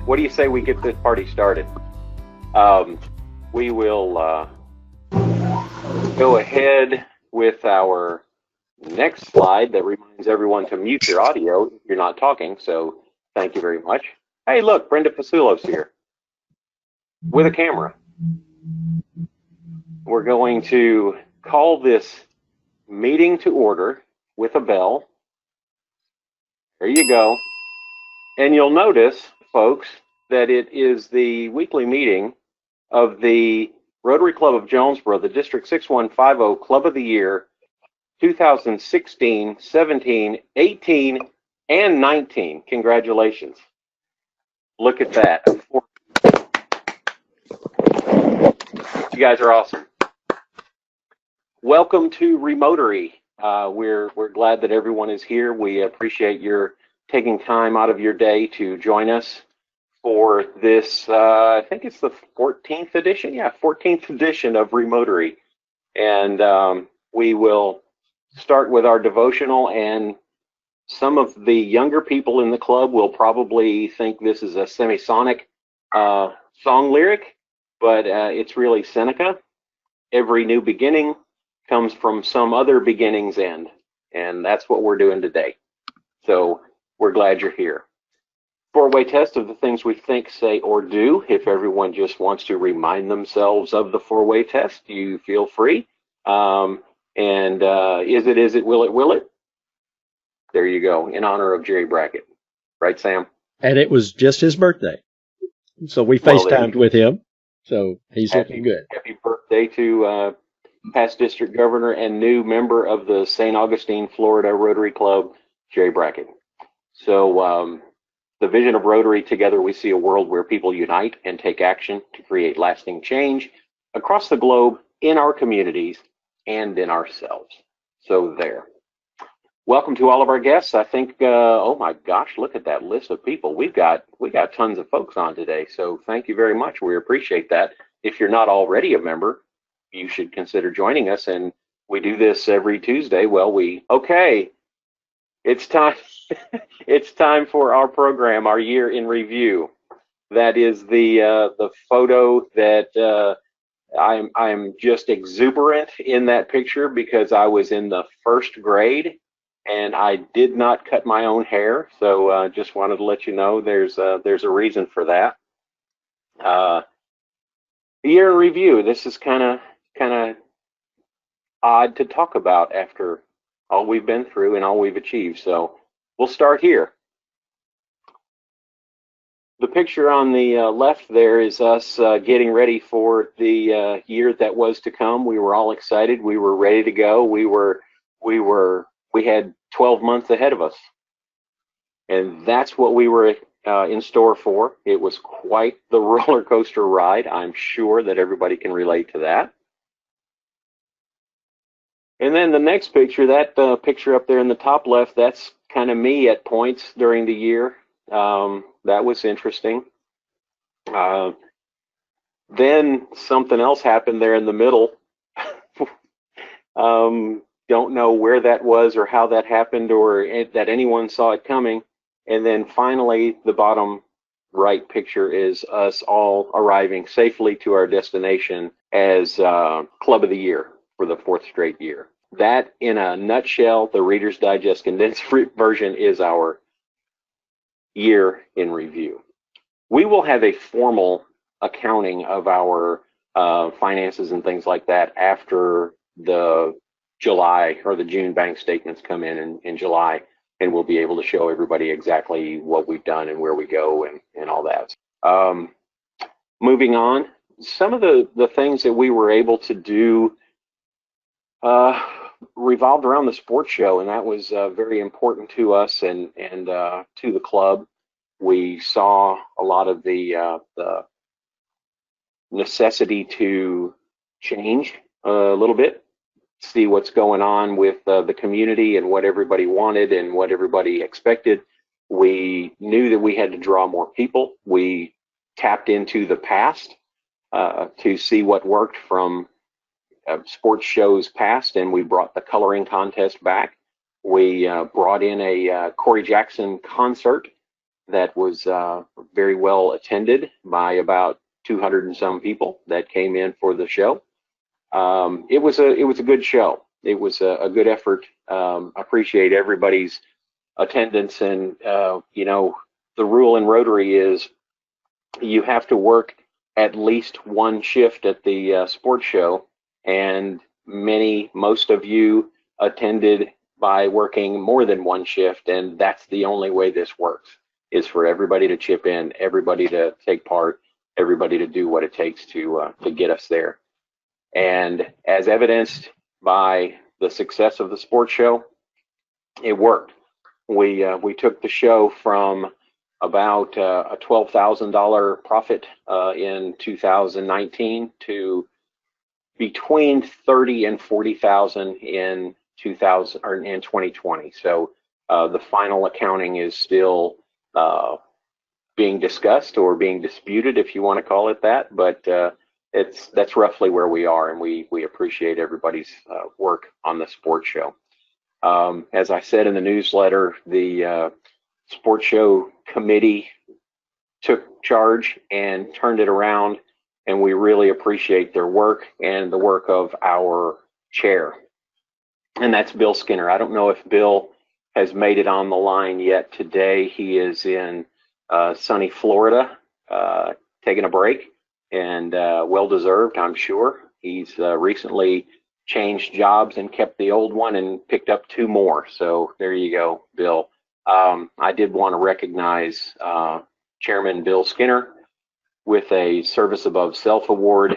what do you say we get this party started? We will go ahead with our next slide that reminds everyone to mute your audio if you're not talking, so thank you very much. Hey, look, Brenda Fasulos here with a camera. We're going to call this meeting to order with a bell. There you go. And you'll notice, folks, that it is the weekly meeting of the Rotary Club of Jonesboro, the District 6150 Club of the Year 2016, 17, 18, and 19. Congratulations. Look at that. You guys are awesome. Welcome to Rotary. We're glad that everyone is here. We appreciate your taking time out of your day to join us for this, I think it's the 14th edition. Yeah, 14th edition of Rotary. And we will start with our devotional, and some of the younger people in the club will probably think this is a semisonic song lyric, but it's really Seneca. Every new beginning comes from some other beginning's end, and that's what we're doing today. So we're glad you're here. Four-way test of the things we think, say, or do. If everyone just wants to remind themselves of the four-way test, you feel free. Is it, will it? There you go, in honor of Jerry Brackett. Right, Sam? And it was just his birthday. So we FaceTimed with him. So he's looking good. Happy birthday to past district governor and new member of the St. Augustine, Florida Rotary Club, Jerry Brackett. So the vision of Rotary: together we see a world where people unite and take action to create lasting change across the globe, in our communities, and in ourselves. So there. Welcome to all of our guests. I think, oh my gosh, look at that list of people. We got tons of folks on today. So thank you very much. We appreciate that. If you're not already a member, you should consider joining us. And we do this every Tuesday. Well, okay, it's time. It's time for our program, our year in review. That is the photo that I'm just exuberant in that picture because I was in the first grade and I did not cut my own hair. So just wanted to let you know there's a reason for that. The year in review. This is kind of odd to talk about after all we've been through and all we've achieved. So we'll start here. The picture on the left there is us getting ready for the year that was to come. We were all excited. We were ready to go. We had 12 months ahead of us, and that's what we were in store for. It was quite the roller coaster ride. I'm sure that everybody can relate to that. And then the next picture, that picture up there in the top left, that's kind of me at points during the year. That was interesting. Then something else happened there in the middle. Don't know where that was or how that happened or that anyone saw it coming. And then finally, the bottom right picture is us all arriving safely to our destination as Club of the Year for the 4th straight year. That, in a nutshell, the Reader's Digest condensed version is our year in review. We will have a formal accounting of our finances and things like that after the July or the June bank statements come in July, and we'll be able to show everybody exactly what we've done and where we go and all that. Moving on, some of the things that we were able to do revolved around the sports show, and that was very important to us and to the club. We saw a lot of the necessity to change a little bit, see what's going on with the community and what everybody wanted and what everybody expected. We knew that we had to draw more people. We tapped into the past to see what worked from sports shows past, and we brought the coloring contest back. We brought in a Corey Jackson concert that was very well attended by about 200 and some people that came in for the show. It was a good show. It was a good effort. Appreciate everybody's attendance, and you know, the rule in Rotary is you have to work at least one shift at the sports show, and most of you attended by working more than one shift, and that's the only way this works, is for everybody to chip in, everybody to take part, everybody to do what it takes to get us there. And as evidenced by the success of the sports show, it worked. We took the show from about a $12,000 profit in 2019 to between 30 and 40,000 in 2020. So the final accounting is still being discussed or being disputed, if you want to call it that, but that's roughly where we are, and we appreciate everybody's work on the sports show. As I said in the newsletter, the sports show committee took charge and turned it around, and we really appreciate their work and the work of our chair, and that's Bill Skinner. I don't know if Bill has made it on the line yet today. He is in sunny Florida, taking a break, and well-deserved, I'm sure. He's recently changed jobs and kept the old one and picked up 2 more. So there you go, Bill. I did want to recognize Chairman Bill Skinner with a Service Above Self Award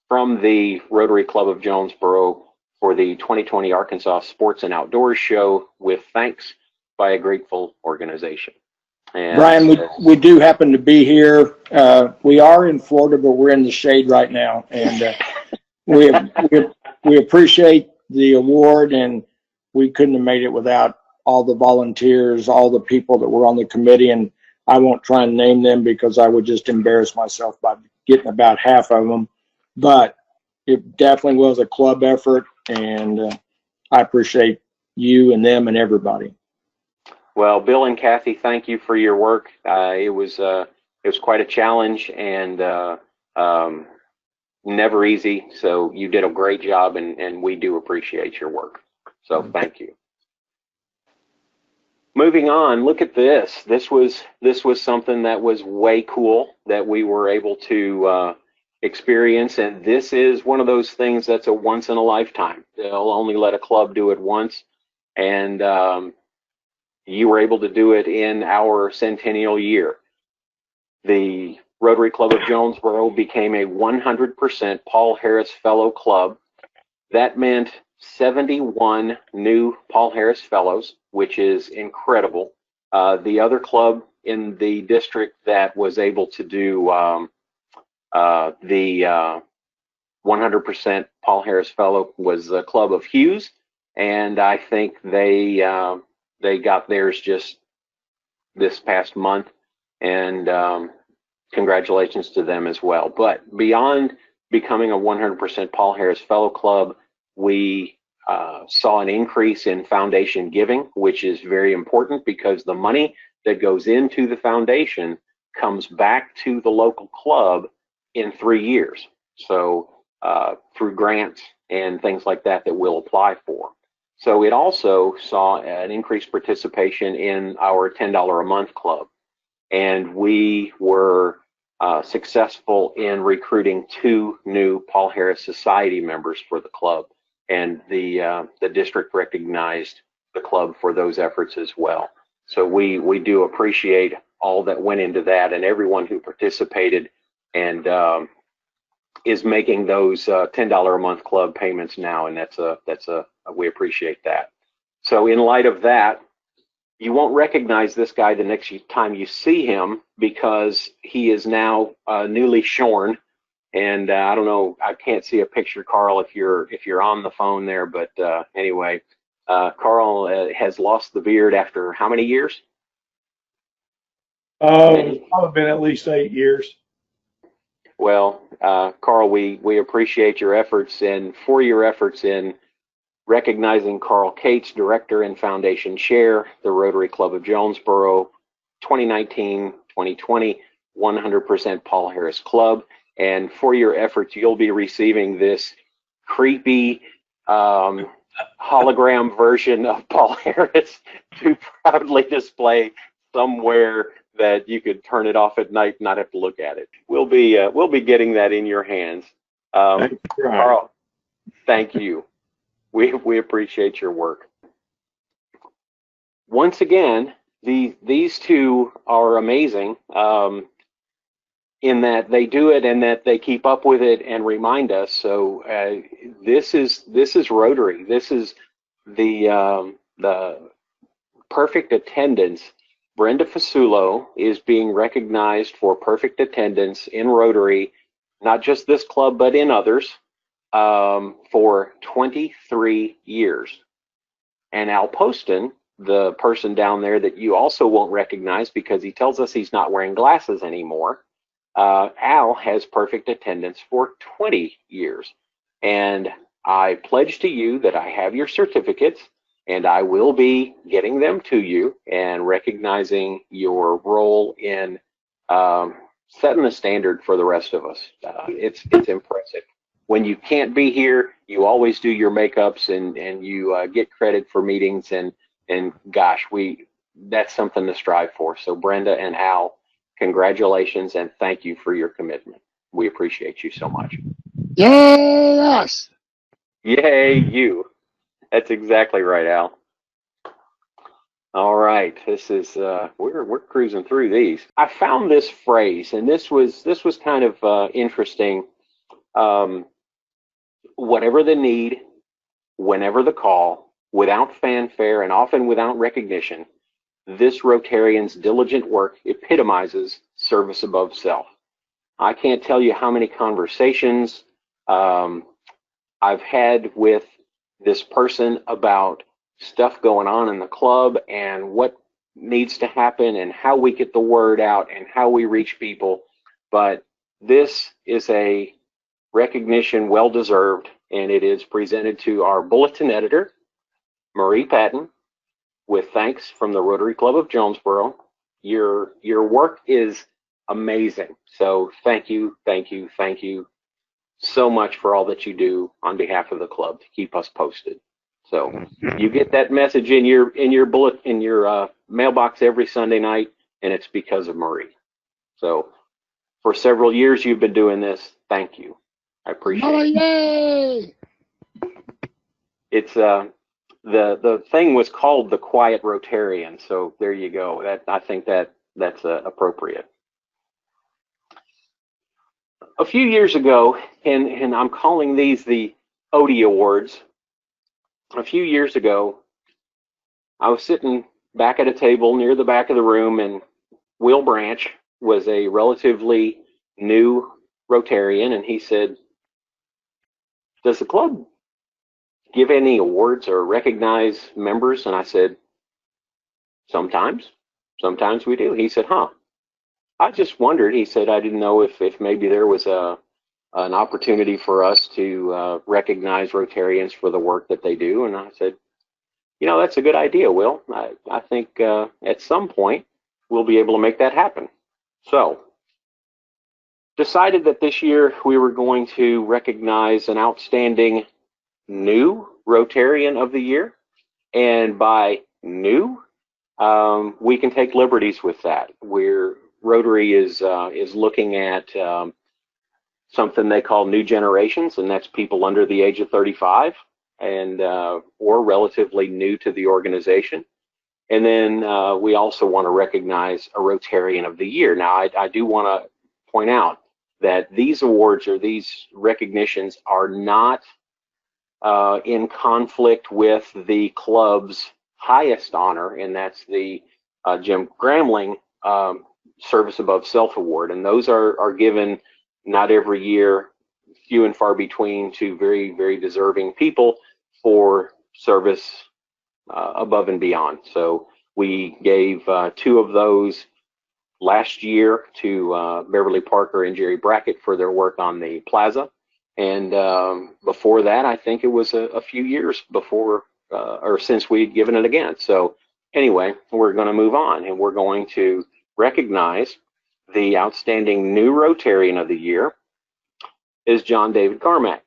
from the Rotary Club of Jonesboro for the 2020 Arkansas Sports and Outdoors Show, with thanks by a grateful organization. And Brian, we do happen to be here. We are in Florida, but we're in the shade right now, and we appreciate the award, and we couldn't have made it without all the volunteers, all the people that were on the committee, and I won't try and name them because I would just embarrass myself by getting about half of them, but it definitely was a club effort, and I appreciate you and them and everybody. Well, Bill and Kathy, thank you for your work. It was quite a challenge, and never easy. So you did a great job, and we do appreciate your work. So thank you. Moving on, look at this. This was something that was way cool that we were able to experience, and this is one of those things that's a once in a lifetime. They'll only let a club do it once, and you were able to do it in our centennial year. The Rotary Club of Jonesboro became a 100% Paul Harris Fellow Club. That meant 71 new Paul Harris Fellows, which is incredible. The other club in the district that was able to do the 100% Paul Harris Fellow was the Club of Hughes, and I think they got theirs just this past month, and congratulations to them as well. But beyond becoming a 100% Paul Harris Fellow Club, we saw an increase in foundation giving, which is very important because the money that goes into the foundation comes back to the local club in 3 years. So through grants and things like that we'll apply for. So it also saw an increased participation in our $10 a month club. And we were successful in recruiting 2 new Paul Harris Society members for the club. And the district recognized the club for those efforts as well. So we do appreciate all that went into that, and everyone who participated and is making those $10 a month club payments now, and we appreciate that. So in light of that, you won't recognize this guy the next time you see him because he is now newly shorn. And I don't know, I can't see a picture, Carl, if you're on the phone there, but anyway, Carl has lost the beard after how many years? It's probably been at least 8 years. Well, Carl, we appreciate your efforts, and for your efforts in recognizing Carl Cates, Director and Foundation Chair, the Rotary Club of Jonesboro, 2019, 2020, 100% Paul Harris Club. And for your efforts, you'll be receiving this creepy hologram version of Paul Harris to proudly display somewhere that you could turn it off at night and not have to look at it. We'll be getting that in your hands. Carl, thank you. We appreciate your work. Once again, these two are amazing in that they do it and that they keep up with it and remind us. So this is Rotary. This is the perfect attendance. Brenda Fasulo is being recognized for perfect attendance in Rotary, not just this club but in others, for 23 years. And Al Poston, the person down there that you also won't recognize because he tells us he's not wearing glasses anymore, Al has perfect attendance for 20 years. And I pledge to you that I have your certificates, and I will be getting them to you and recognizing your role in setting the standard for the rest of us. It's impressive. When you can't be here, you always do your makeups and you get credit for meetings, and gosh, that's something to strive for. So Brenda and Al, congratulations and thank you for your commitment. We appreciate you so much. Yay, us! Yay, you. That's exactly right, Al. All right, this is we're cruising through these. I found this phrase, and this was kind of interesting. Whatever the need, whenever the call, without fanfare and often without recognition, this Rotarian's diligent work epitomizes service above self. I can't tell you how many conversations I've had with this person about stuff going on in the club and what needs to happen and how we get the word out and how we reach people. But this is a recognition well deserved, and it is presented to our bulletin editor, Marie Patton, with thanks from the Rotary Club of Jonesboro. Your work is amazing. So thank you so much for all that you do on behalf of the club to keep us posted. So you get that message in your mailbox every Sunday night, and it's because of Marie. So for several years you've been doing this. Thank you. I appreciate it. Yay! It's the thing was called the Quiet Rotarian. So there you go. I think that's appropriate. A few years ago, and I'm calling these the Odie Awards. A few years ago, I was sitting back at a table near the back of the room, and Will Branch was a relatively new Rotarian, and he said, "Does the club give any awards or recognize members?" And I said, Sometimes we do." He said, "Huh. I just wondered." He said, "I didn't know if maybe there was an opportunity for us to recognize Rotarians for the work that they do." And I said, "That's a good idea, Will. I think at some point we'll be able to make that happen." So decided that this year we were going to recognize an outstanding new Rotarian of the year. And by new, we can take liberties with that. Rotary is looking at something they call new generations, and that's people under the age of 35 and or relatively new to the organization. And then we also want to recognize a Rotarian of the year. Now, I do want to point out that these awards or these recognitions are not in conflict with the club's highest honor, and that's the Jim Gramling Service Above Self Award. And those are given not every year, few and far between, to very, very deserving people for service above and beyond. So we gave two of those last year to Beverly Parker and Jerry Brackett for their work on the plaza. And before that, I think it was a few years before or since we'd given it again. So anyway, we're going to move on, and we're going to recognize the outstanding new Rotarian of the year is John David Carmack.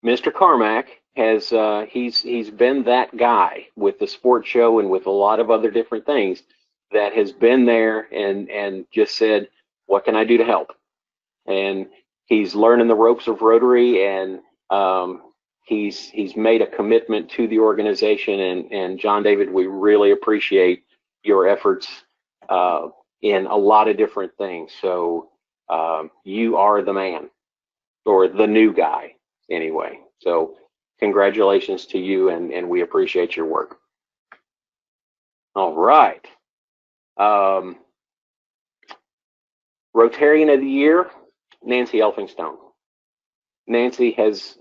Mr. Carmack has he's been that guy with the sports show and with a lot of other different things that has been there and just said, what can I do to help? And he's learning the ropes of Rotary, and he's made a commitment to the organization. And John David, we really appreciate your efforts in a lot of different things. So you are the man, or the new guy anyway. So congratulations to you, and we appreciate your work. All right. Rotarian of the Year, Nancy Elphinstone. Nancy has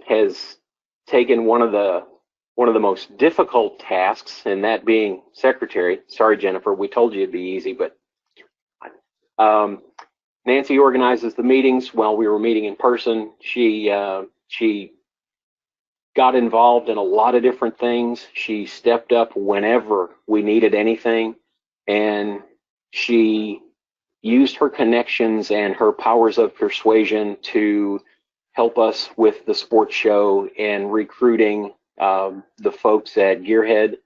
taken one of the most difficult tasks, and that being secretary. Sorry, Jennifer, we told you it'd be easy, but Nancy organizes the meetings. While we were meeting in person, she got involved in a lot of different things. She stepped up whenever we needed anything, and she used her connections and her powers of persuasion to help us with the sports show and recruiting the folks at Gearhead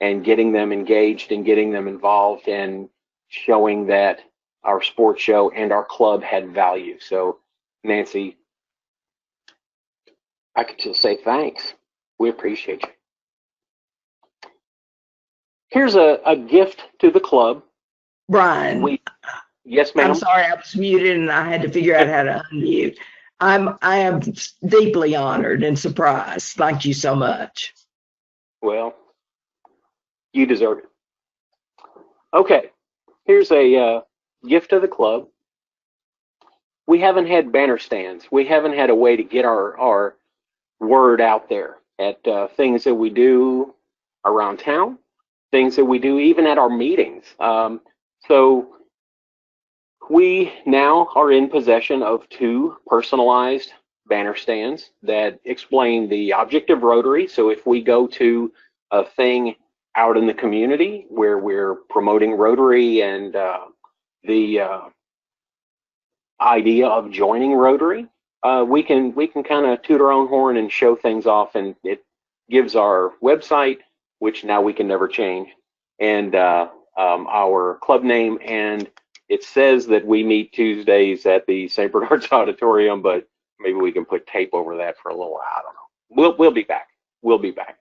and getting them engaged and getting them involved and showing that our sports show and our club had value. So, Nancy, I could just say thanks. We appreciate you. Here's a gift to the club. Brian, Yes, ma'am. I'm sorry, I was muted and I had to figure out how to unmute. I am deeply honored and surprised. Thank you so much. Well, you deserve it. Okay, here's a gift to the club. We haven't had banner stands. We haven't had a way to get our word out there at things that we do around town, things that we do even at our meetings. So we now are in possession of 2 personalized banner stands that explain the object of Rotary. So if we go to a thing out in the community where we're promoting Rotary and the idea of joining Rotary, we can kind of toot our own horn and show things off, and it gives our website, which now we can never change, and our club name, and it says that we meet Tuesdays at the St. Bernard's Auditorium, but maybe we can put tape over that for a little while. I don't know. We'll be back. We'll be back.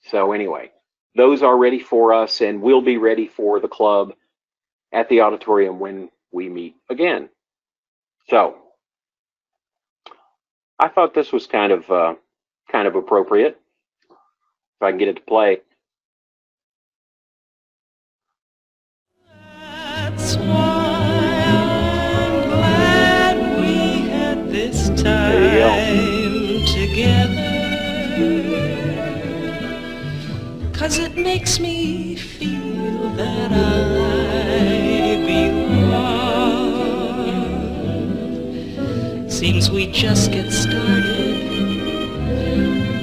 So anyway, those are ready for us, and we'll be ready for the club at the auditorium when we meet again. So I thought this was kind of appropriate. If I can get it to play. That's why I'm glad we had this time together, 'cause it makes me feel that I belong. Seems we just get started,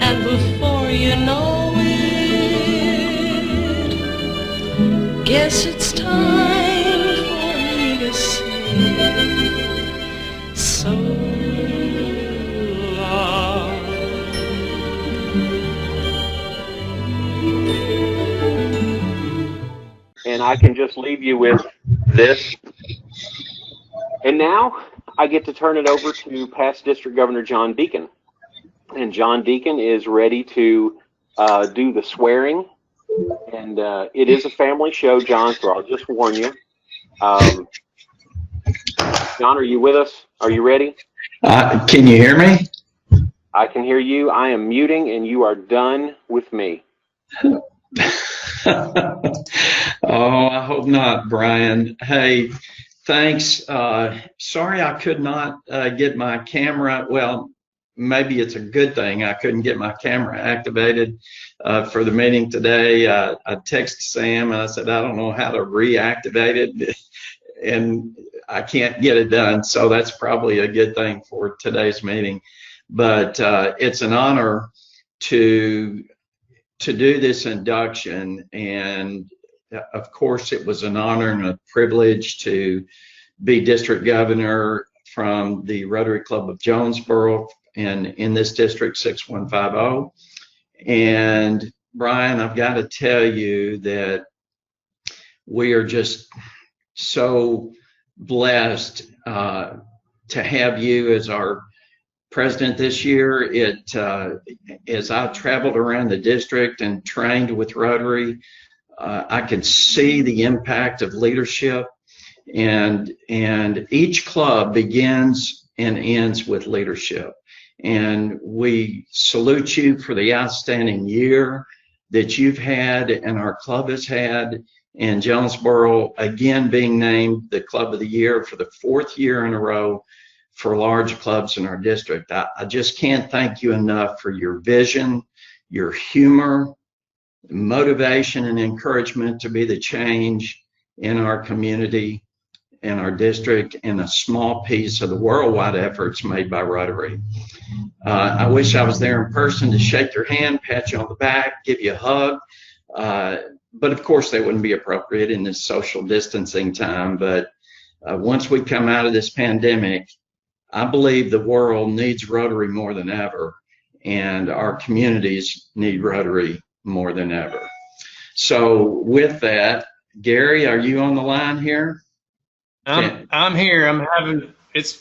and before you know it, guess it's time for me to say so long. And I can just leave you with this. And now I get to turn it over to past District Governor John Deacon. And John Deacon is ready to do the swearing. And it is a family show, John, so I'll just warn you. John, are you with us? Are you ready? Can you hear me? I can hear you. I am muting, and you are done with me. Oh, I hope not, Brian. Hey, thanks. Sorry I could not get my camera. Well, maybe it's a good thing I couldn't get my camera activated for the meeting today. I texted Sam and I said, I don't know how to reactivate it, and I can't get it done. So that's probably a good thing for today's meeting. But it's an honor to to do this induction, and of course it was an honor and a privilege to be district governor from the Rotary Club of Jonesboro and in this district 6150. And Brian, I've got to tell you that we are just so blessed to have you as our president this year. As I traveled around the district and trained with Rotary, I could see the impact of leadership, and each club begins and ends with leadership. And we salute you for the outstanding year that you've had and our club has had, and Jonesboro again being named the Club of the Year for the 4th year in a row for large clubs in our district. I just can't thank you enough for your vision, your humor, motivation, and encouragement to be the change in our community, in our district, and a small piece of the worldwide efforts made by Rotary. I wish I was there in person to shake your hand, pat you on the back, give you a hug. But of course, that wouldn't be appropriate in this social distancing time. But once we come out of this pandemic, I believe the world needs Rotary more than ever, and our communities need Rotary more than ever. So with that, Gary, are you on the line here? I'm here.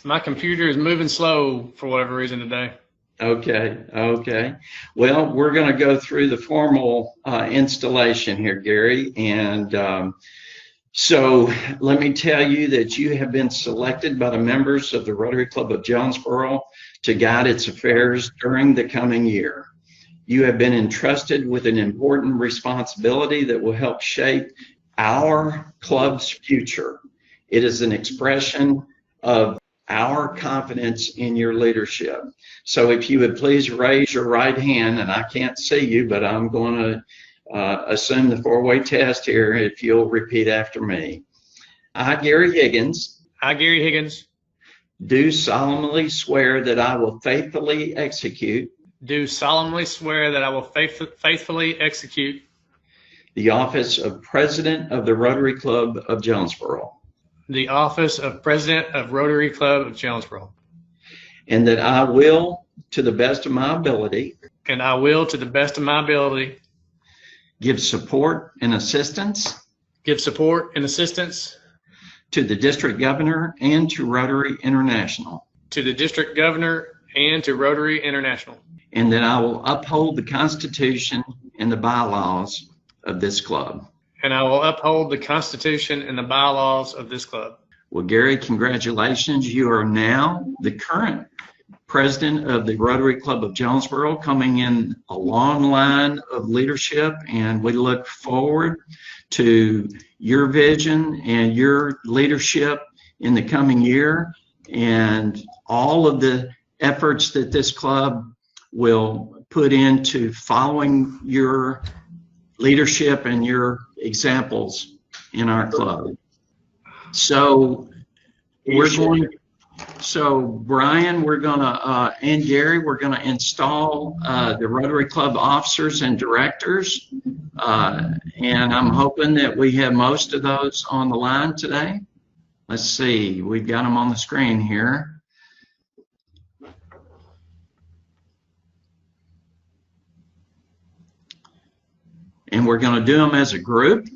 My computer is moving slow for whatever reason today. Okay. Well, we're going to go through the formal installation here, Gary. And so let me tell you that you have been selected by the members of the Rotary Club of Jonesboro to guide its affairs during the coming year. You have been entrusted with an important responsibility that will help shape our club's future. It is an expression of our confidence in your leadership. So if you would please raise your right hand, and I can't see you, but I'm going to assume the 4-way test here if you'll repeat after me. I, Gary Higgins. I, Gary Higgins. Do solemnly swear that I will faithfully execute. Do solemnly swear that I will faithfully execute. The office of President of the Rotary Club of Jonesboro. The office of President of Rotary Club of Jonesboro. And that I will, to the best of my ability. And I will, to the best of my ability. Give support and assistance. Give support and assistance. To the District Governor and to Rotary International. To the District Governor and to Rotary International. And that I will uphold the Constitution and the bylaws of this club. And I will uphold the Constitution and the bylaws of this club. Well, Gary, congratulations. You are now the current president of the Rotary Club of Jonesboro, coming in a long line of leadership, and we look forward to your vision and your leadership in the coming year, and all of the efforts that this club will put into following your leadership and your examples in our club. So Brian, we're gonna and Gary, we're gonna install the Rotary Club officers and directors, and I'm hoping that we have most of those on the line today. Let's see, we've got them on the screen here. And we're going to do them as a group.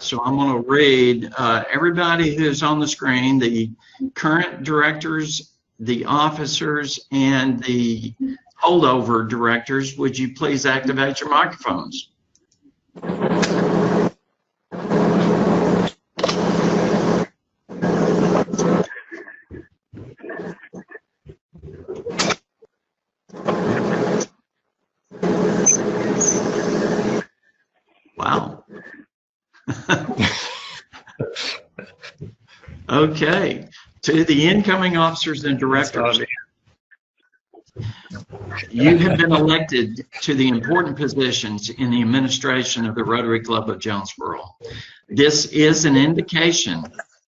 So I'm going to read everybody who's on the screen, the current directors, the officers, and the holdover directors. Would you please activate your microphones? Wow. Okay. To the incoming officers and directors, you have been elected to the important positions in the administration of the Rotary Club of Jonesboro. This is an indication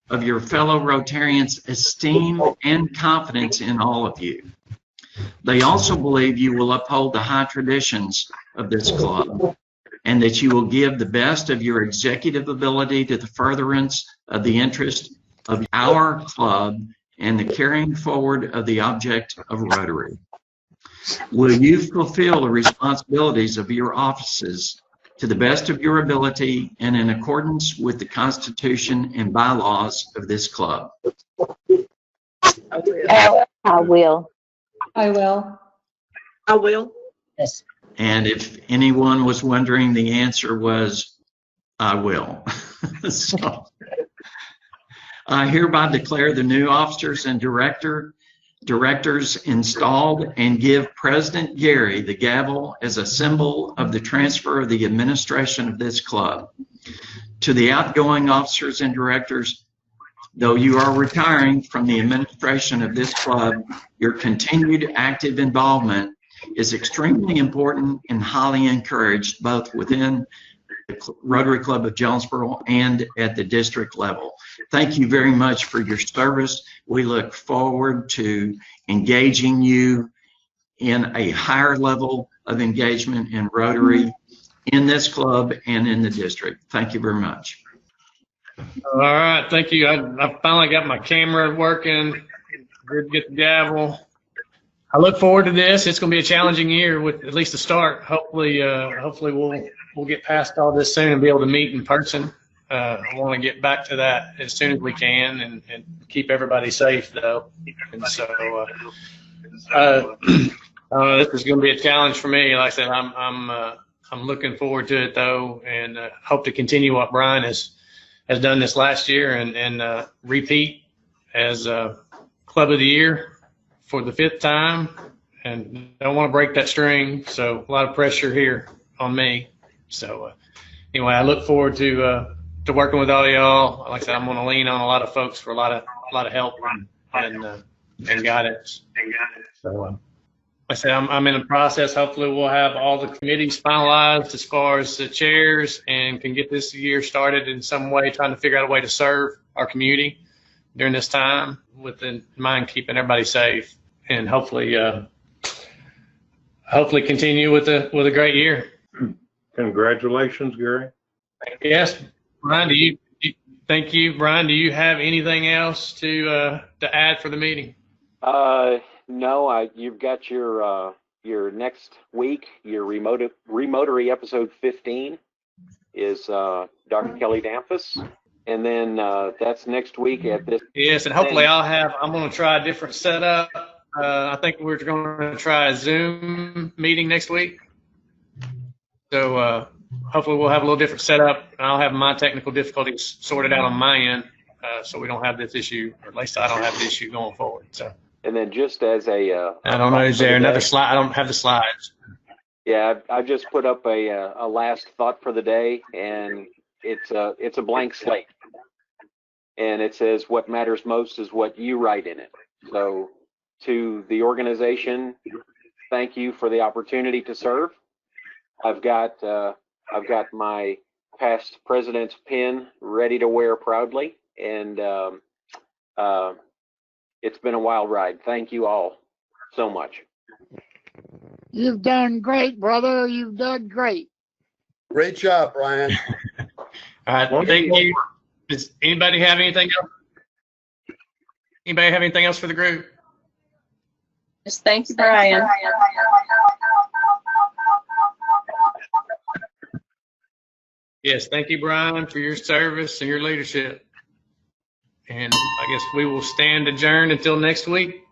of your fellow Rotarians' esteem and confidence in all of you. They also believe you will uphold the high traditions of this club and that you will give the best of your executive ability to the furtherance of the interest of our club and the carrying forward of the object of Rotary. Will you fulfill the responsibilities of your offices to the best of your ability and in accordance with the Constitution and bylaws of this club? I will. I will. I will. Yes. And if anyone was wondering, the answer was, I will. So, I hereby declare the new officers and directors installed and give President Gary the gavel as a symbol of the transfer of the administration of this club. To the outgoing officers and directors, though you are retiring from the administration of this club, your continued active involvement is extremely important and highly encouraged both within the Rotary Club of Jonesboro and at the district level. Thank you very much for your service. We look forward to engaging you in a higher level of engagement in Rotary in this club and in the district. Thank you very much. All right, thank you. I finally got my camera working. Good to get the gavel. I look forward to this. It's going to be a challenging year with at least a start. Hopefully we'll get past all this soon and be able to meet in person. I want to get back to that as soon as we can and keep everybody safe, though. And so this is going to be a challenge for me. Like I said, I'm looking forward to it, though, and hope to continue what Brian has done this last year and repeat as Club of the Year for the 5th time, and don't want to break that string. So a lot of pressure here on me. So anyway, I look forward to working with all y'all. Like I said, I'm going to lean on a lot of folks for a lot of help and guidance. So like I said, I'm in the process. Hopefully we'll have all the committees finalized as far as the chairs and can get this year started in some way, trying to figure out a way to serve our community during this time with in mind keeping everybody safe, and hopefully continue with a great year. Congratulations, Gary. Yes, Brian, thank you. Brian, do you have anything else to add for the meeting? No, you've got your next week, your Remotery episode 15 is Dr. Kelly Damphus. And then that's next week at this. Yes, and hopefully I'm going to try a different setup. I think we're going to try a Zoom meeting next week. So hopefully we'll have a little different setup, and I'll have my technical difficulties sorted out on my end, so we don't have this issue, or at least I don't have the issue going forward. So. And then just as a I don't know, is there another slide? I don't have the slides. Yeah, I just put up a last thought for the day, and it's a blank slate, and it says what matters most is what you write in it. So to the organization, thank you for the opportunity to serve. I've got my past president's pin ready to wear proudly, and it's been a wild ride. Thank you all so much. You've done great, brother. You've done great. Great job, Brian. All right, thank you. Does anybody have anything else? Anybody have anything else for the group? Yes, thank you, Brian. Yes, thank you, Brian, for your service and your leadership. And I guess we will stand adjourned until next week.